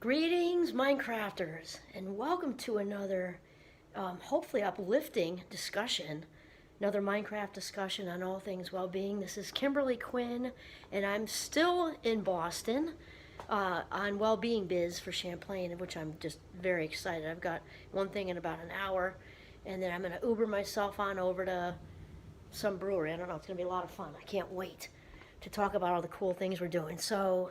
Greetings, Minecrafters, and welcome to another, hopefully uplifting discussion, another Minecraft discussion on all things well-being. This is Kimberly Quinn, and I'm still in Boston on Well-Being Biz for Champlain, which I'm just very excited. I've got one thing in about an hour, and then I'm going to Uber myself on over to some brewery. I don't know, it's going to be a lot of fun. I can't wait to talk about all the cool things we're doing. So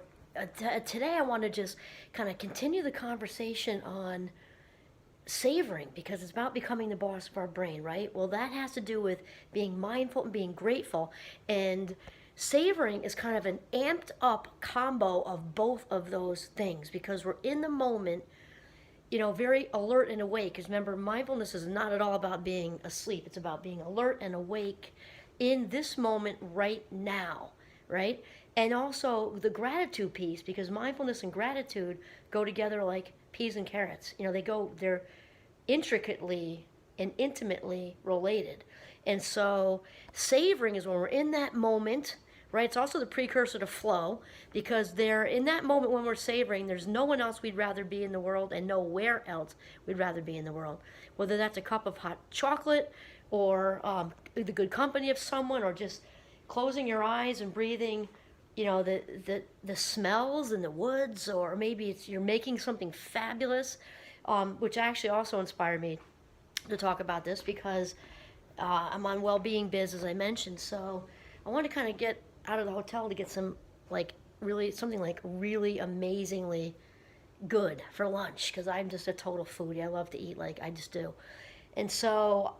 today I want to just kind of continue the conversation on savoring because it's about becoming the boss of our brain, right? Well, that has to do with being mindful and being grateful. And savoring is kind of an amped up combo of both of those things because we're in the moment, very alert and awake. Because remember, mindfulness is not at all about being asleep, it's about being alert and awake in this moment right now, right? And also the gratitude piece, because mindfulness and gratitude go together like peas and carrots. They're intricately and intimately related. And so savoring is when we're in that moment, right? It's also the precursor to flow, because they're in that moment when we're savoring, there's no one else we'd rather be in the world and nowhere else we'd rather be in the world. Whether that's a cup of hot chocolate or the good company of someone, or just closing your eyes and breathing the smells in the woods, or maybe you're making something fabulous, which actually also inspired me to talk about this because I'm on Well-Being Biz, as I mentioned. So I want to kind of get out of the hotel to get some really amazingly good for lunch, because I'm just a total foodie. I love to eat, like I just do. And so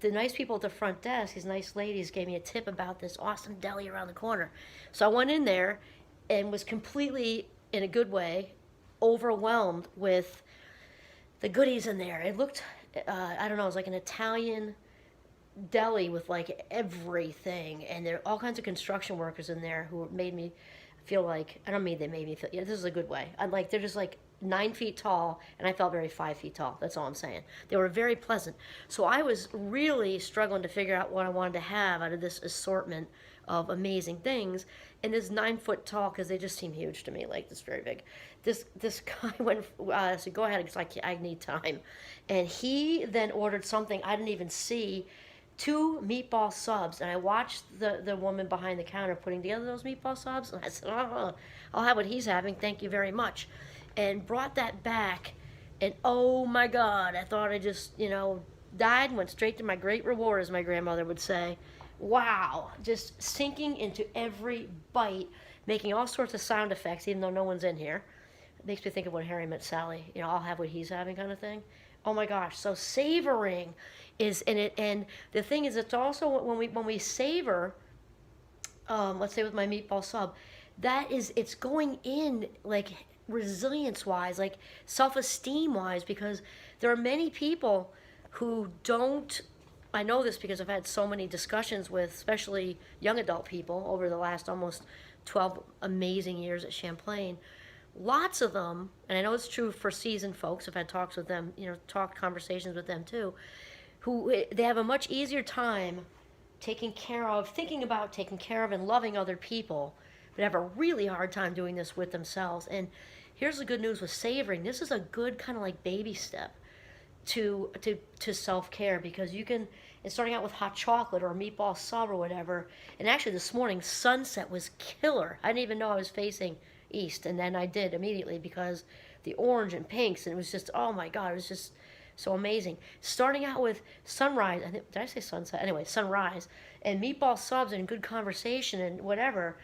the nice people at the front desk, these nice ladies, gave me a tip about this awesome deli around the corner. So I went in there and was completely, in a good way, overwhelmed with the goodies in there. It looked, I don't know, it was like an Italian deli with like everything. And there are all kinds of construction workers in there who made me feel like, I don't mean they made me feel, yeah, this is a good way. They're just like 9 feet tall, and I felt very 5 feet tall. That's all I'm saying. They were very pleasant. So I was really struggling to figure out what I wanted to have out of this assortment of amazing things. And this 9 foot tall, because they just seem huge to me, like this very big. This guy went, said, go ahead, because I need time. And he then ordered something I didn't even see, 2 meatball subs, and I watched the woman behind the counter putting together those meatball subs, and I said, oh, I'll have what he's having, thank you very much. And brought that back, and oh my God, I thought I just, died and went straight to my great reward, as my grandmother would say. Wow, just sinking into every bite, making all sorts of sound effects, even though no one's in here. It makes me think of when Harry Met Sally, I'll have what he's having kind of thing. Oh my gosh, so savoring is in it, and the thing is, it's also when we savor, let's say with my meatball sub, it's going in like resilience wise, like self-esteem wise, because there are many people who don't, I know this because I've had so many discussions with especially young adult people over the last almost 12 amazing years at Champlain. Lots of them, and I know it's true for seasoned folks, I've had talks with them, conversations with them too, who they have a much easier time thinking about taking care of and loving other people, but have a really hard time doing this with themselves. And here's the good news with savoring. This is a good kind of like baby step to self-care, because you can, and starting out with hot chocolate or a meatball sub or whatever. And actually this morning, sunset was killer. I didn't even know I was facing east, and then I did immediately, because the orange and pinks, and it was just, oh my God, it was just so amazing. Starting out with sunrise, did I say sunset? Anyway, sunrise, and meatball subs and good conversation and whatever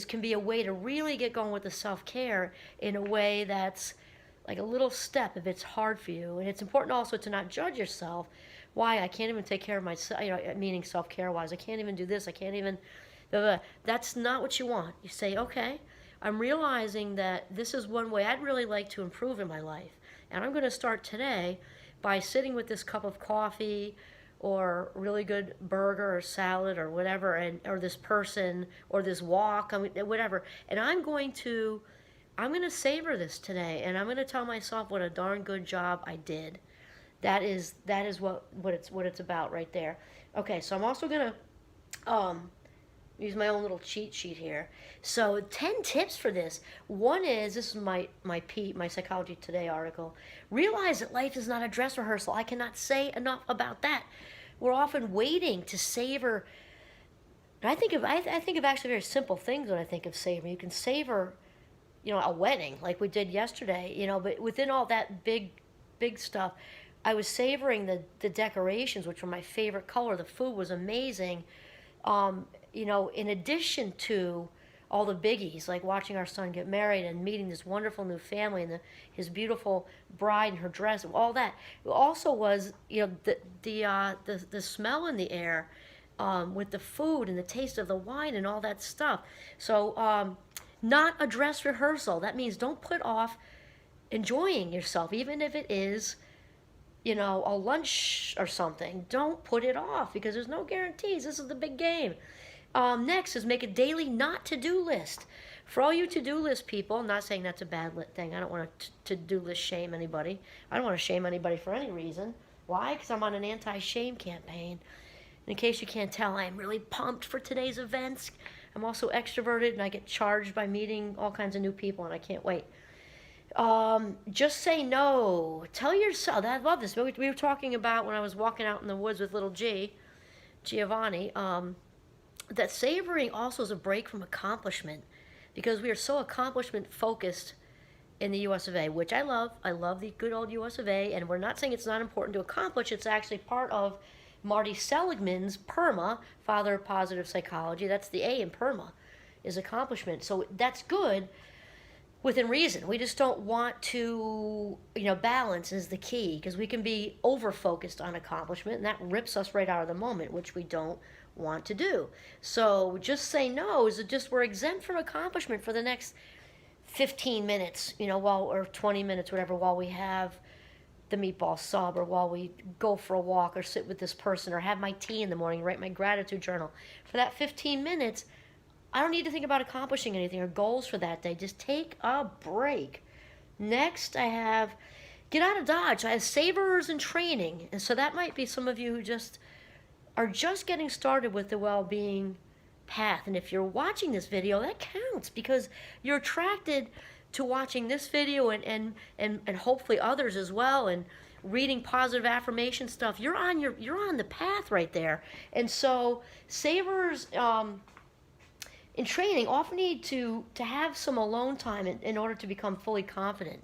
can be a way to really get going with the self-care in a way that's like a little step if it's hard for you. And it's important also to not judge yourself. Why? I can't even take care of myself, meaning self-care wise. I can't even do this. I can't even, blah, blah. That's not what you want. You say, okay, I'm realizing that this is one way I'd really like to improve in my life. And I'm going to start today by sitting with this cup of coffee or really good burger or salad or whatever, or this person or this walk, whatever. And I'm going to savor this today, and I'm going to tell myself what a darn good job I did. That is what it's about right there. Okay, so I'm also going to use my own little cheat sheet here. So 10 tips for this. One is, this is my Psychology Today article. Realize that life is not a dress rehearsal. I cannot say enough about that. We're often waiting to savor. And I think of actually very simple things when I think of savor. You can savor, a wedding like we did yesterday, but within all that big stuff, I was savoring the decorations, which were my favorite color. The food was amazing. In addition to all the biggies, like watching our son get married and meeting this wonderful new family and his beautiful bride and her dress, all that. It also was, the smell in the air, with the food and the taste of the wine and all that stuff. So, not a dress rehearsal. That means don't put off enjoying yourself, even if it is, a lunch or something. Don't put it off because there's no guarantees. This is the big game. Next is make a daily not to-do list. For all you to-do list people, I'm not saying that's a bad thing. I don't want to to-do list shame anybody. I don't want to shame anybody for any reason. Why? Because I'm on an anti-shame campaign. In case you can't tell, I am really pumped for today's events. I'm also extroverted, and I get charged by meeting all kinds of new people, and I can't wait. Just say no. Tell yourself. I love this. We were talking about when I was walking out in the woods with little Giovanni, that savoring also is a break from accomplishment, because we are so accomplishment focused in the US of A, which I love. I love the good old US of A, and we're not saying it's not important to accomplish. It's actually part of Marty Seligman's PERMA, Father of Positive Psychology. That's the A in PERMA, is accomplishment. So that's good within reason. We just don't want to, balance is the key, because we can be over-focused on accomplishment, and that rips us right out of the moment, which we don't want to do. So just say no is just we're exempt from accomplishment for the next 15 minutes, or 20 minutes, whatever, while we have the meatball sub, or while we go for a walk, or sit with this person, or have my tea in the morning, write my gratitude journal. For that 15 minutes, I don't need to think about accomplishing anything or goals for that day. Just take a break. Next, I have get out of Dodge. I have savorers in training. And so that might be some of you who are just getting started with the well-being path. And if you're watching this video, that counts, because you're attracted to watching this video and hopefully others as well, and reading positive affirmation stuff. You're on the path right there. And so savers in training often need to have some alone time in order to become fully confident,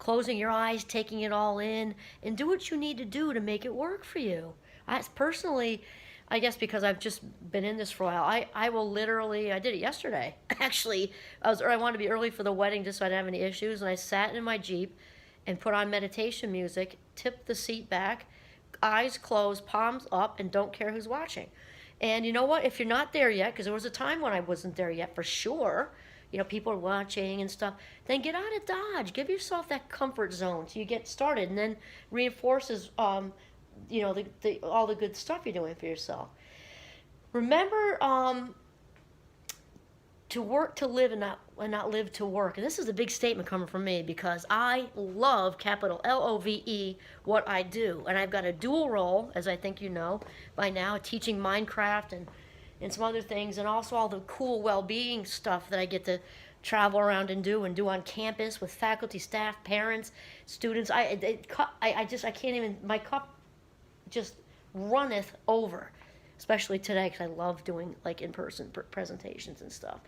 closing your eyes, taking it all in, and do what you need to do to make it work for you. Personally, I guess because I've just been in this for a while, I will literally, I did it yesterday, actually. I wanted to be early for the wedding just so I didn't have any issues, and I sat in my Jeep and put on meditation music, tipped the seat back, eyes closed, palms up, and don't care who's watching. And you know what? If you're not there yet, because there was a time when I wasn't there yet for sure, people are watching and stuff, then get out of Dodge. Give yourself that comfort zone so you get started, and then reinforces all the good stuff you're doing for yourself. Remember to work to live and not live to work. And this is a big statement coming from me, because I love, capital LOVE, what I do. And I've got a dual role, as I think you know by now, teaching Mindcraft and some other things, and also all the cool well-being stuff that I get to travel around and do on campus with faculty, staff, parents, students. I can't even, my cup just runneth over, especially today, because I love doing in-person presentations and stuff.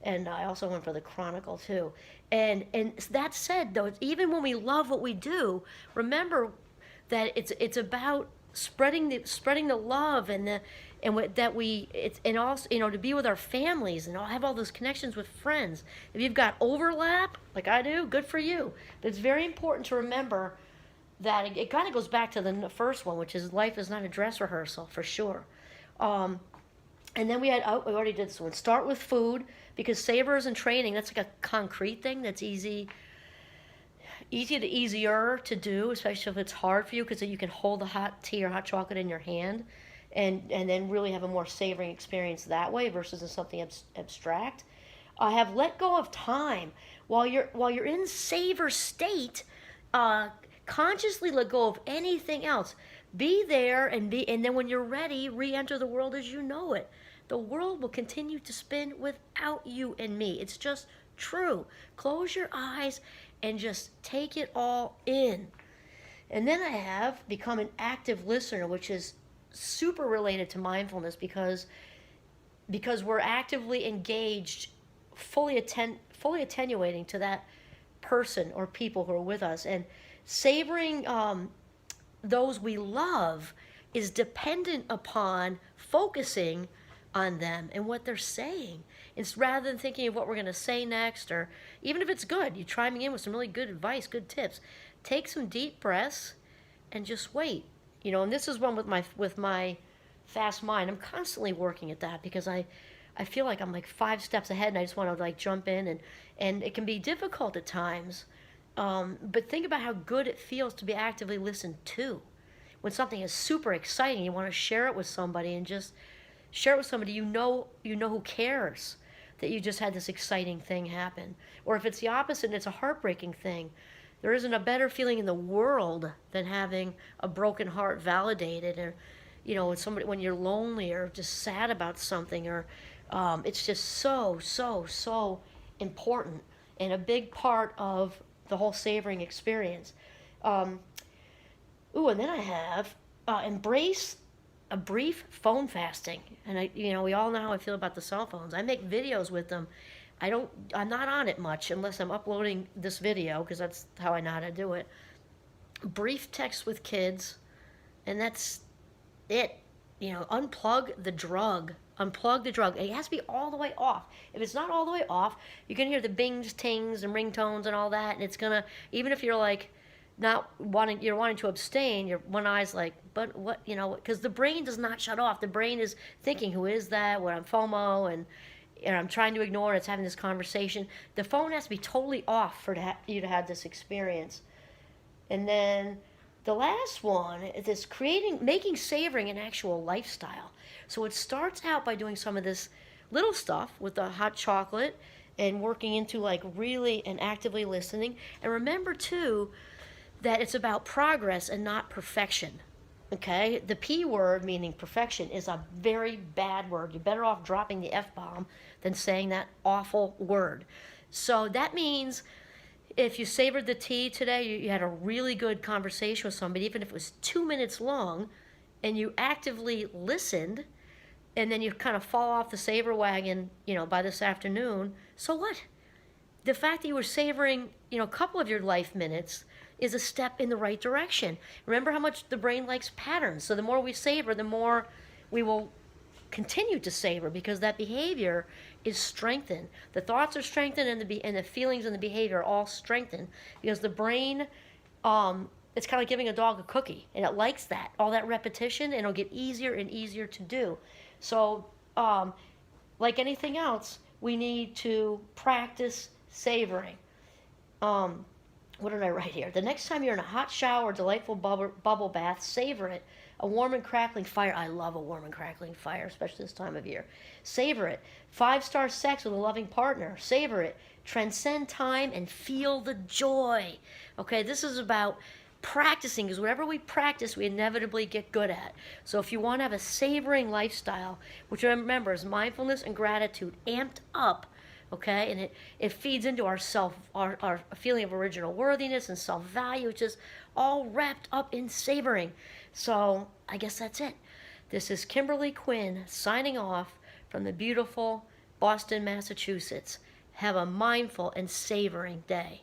And I also went for the Chronicle too. And that said, though, even when we love what we do, remember that it's about spreading the love and also to be with our families and have all those connections with friends. If you've got overlap like I do, good for you. But it's very important to remember that it kind of goes back to the first one, which is life is not a dress rehearsal, for sure. And then we already did this one. Start with food, because savors and training, that's like a concrete thing that's easier to do, especially if it's hard for you, because you can hold the hot tea or hot chocolate in your hand and then really have a more savoring experience that way versus in something abstract. Have let go of time. While you're in savor state, consciously let go of anything else. Be there and then when you're ready, re-enter the world as you know it. the world will continue to spin without you and me. It's just true. Close your eyes and just take it all in. And then I have become an active listener, which is super related to mindfulness because we're actively engaged, fully attenuating to that person or people who are with us, and savoring those we love is dependent upon focusing on them and what they're saying. It's rather than thinking of what we're going to say next, or even if it's good, you chiming in with some really good advice, good tips. Take some deep breaths and just wait. And this is one with my fast mind. I'm constantly working at that because I feel like I'm like 5 steps ahead and I just want to like jump in, and it can be difficult at times. But think about how good it feels to be actively listened to. When something is super exciting, you want to share it with somebody, and just share it with somebody you know who cares that you just had this exciting thing happen. Or if it's the opposite and it's a heartbreaking thing, there isn't a better feeling in the world than having a broken heart validated, or when you're lonely or just sad about something, or it's just so important and a big part of the whole savoring experience. And then I have embrace a brief phone fasting. And we all know how I feel about the cell phones. I make videos with them. I'm not on it much unless I'm uploading this video, because that's how I know how to do it. Brief text with kids, and that's it. Unplug the drug. Unplug the drug. It has to be all the way off. If it's not all the way off, you can hear the bings, tings, and ringtones and all that, and it's gonna, even if you're like you're wanting to abstain, your one eye's like, but what, because the brain does not shut off. The brain is thinking, who is that? What, I'm FOMO, and I'm trying to ignore it. It's having this conversation. The phone has to be totally off for you to have this experience. And then the last one is this making savoring an actual lifestyle. So it starts out by doing some of this little stuff with the hot chocolate and working into like really and actively listening. And remember too that it's about progress and not perfection. Okay? The P word, meaning perfection, is a very bad word. You're better off dropping the F-bomb than saying that awful word. So that means if you savored the tea today, you had a really good conversation with somebody, even if it was 2 minutes long, and you actively listened, and then you kind of fall off the savor wagon, by this afternoon, so what? The fact that you were savoring, a couple of your life minutes is a step in the right direction. Remember how much the brain likes patterns. So the more we savor, the more we will continue to savor, because that behavior is strengthened. The thoughts are strengthened, and the feelings and the behavior are all strengthened, because the brain, it's kind of like giving a dog a cookie, and it likes that, all that repetition, and it'll get easier and easier to do. So, like anything else, we need to practice savoring. What did I write here? The next time you're in a hot shower or delightful bubble bath, savor it. A warm and crackling fire. I love a warm and crackling fire, especially this time of year. Savor it. 5-star sex with a loving partner. Savor it. Transcend time and feel the joy. Okay, this is about practicing, because whatever we practice, we inevitably get good at. So if you want to have a savoring lifestyle, which remember is mindfulness and gratitude amped up, okay, and it feeds into our feeling of original worthiness and self-value, which is all wrapped up in savoring. So I guess that's it. This is Kimberly Quinn signing off from the beautiful Boston, Massachusetts. Have a mindful and savoring day.